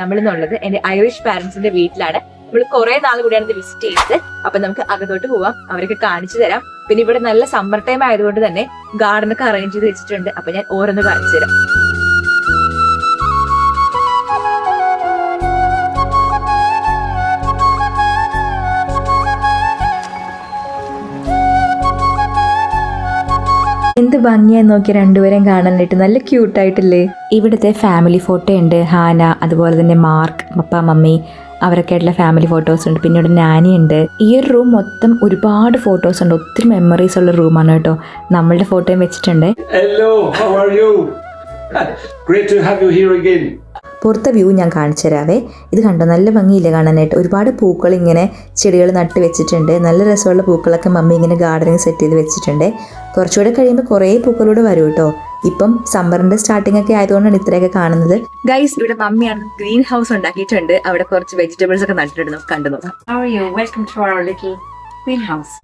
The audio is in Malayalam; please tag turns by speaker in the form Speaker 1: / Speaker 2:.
Speaker 1: നമ്മളിന്നുള്ളത് എന്റെ ഐറിഷ് പാരന്റ്സിന്റെ വീട്ടിലാണ്. നമ്മൾ കുറെ നാൾ കൂടിയാണ് ഇത് വിസിറ്റ് ചെയ്തത്. അപ്പൊ നമുക്ക് അകത്തോട്ട് പോവാം, അവരൊക്കെ കാണിച്ചു തരാം. പിന്നെ ഇവിടെ നല്ല സമ്മർ ടൈം ആയതുകൊണ്ട് തന്നെ ഗാർഡൻ ഒക്കെ അറേഞ്ച് ചെയ്ത് വെച്ചിട്ടുണ്ട്. അപ്പൊ ഞാൻ ഓരോന്ന് കാണിച്ചു തരാം. എന്ത് ഭംഗിയായി നോക്കി രണ്ടുപേരെയും കാണാനായിട്ട്, നല്ല ക്യൂട്ടായിട്ടില്ലേ. ഇവിടുത്തെ ഫാമിലി ഫോട്ടോ ഉണ്ട്. ഹാന, അതുപോലെ തന്നെ മാർക്ക്, പപ്പ, മമ്മി, അവരൊക്കെ ആയിട്ടുള്ള ഫാമിലി ഫോട്ടോസ് ഉണ്ട്. പിന്നെ ഇവിടെ നാനി ഉണ്ട്. ഈ ഒരു റൂം മൊത്തം ഒരുപാട് ഫോട്ടോസ് ഉണ്ട്. ഒത്തിരി മെമ്മറീസ് ഉള്ള റൂമാണ് കേട്ടോ. നമ്മളുടെ ഫോട്ടോയും വെച്ചിട്ടുണ്ട്.
Speaker 2: Hello, how are you? Great to have you here again.
Speaker 1: പുറത്തെ വ്യൂ ഞാൻ കാണിച്ചു തരാവേ. ഇത് കണ്ടോ, നല്ല ഭംഗിയില്ലേ കാണാനായിട്ട്. ഒരുപാട് പൂക്കൾ ഇങ്ങനെ ചെടികൾ നട്ട് വെച്ചിട്ടുണ്ട്. നല്ല രസമുള്ള പൂക്കളൊക്കെ മമ്മി ഇങ്ങനെ ഗാർഡനിങ് സെറ്റ് ചെയ്ത് വെച്ചിട്ടുണ്ട്. കുറച്ചുകൂടെ കഴിയുമ്പോൾ കുറേ പൂക്കളൂടെ വരും കേട്ടോ. ഇപ്പം സമ്മറിന്റെ സ്റ്റാർട്ടിംഗ് ഒക്കെ ആയതുകൊണ്ടാണ് ഇത്രയൊക്കെ കാണുന്നത്. ഗൈസ്, ഇവിടെ മമ്മിയാണ് ഗ്രീൻ ഹൗസ് ഉണ്ടാക്കിയിട്ടുണ്ട്. അവിടെ കുറച്ച് വെജിറ്റബിൾസ് ഒക്കെ നട്ടിട്ടുണ്ട്. നമുക്ക് കണ്ടു നോക്കാം.
Speaker 3: How are you? Welcome to our little greenhouse.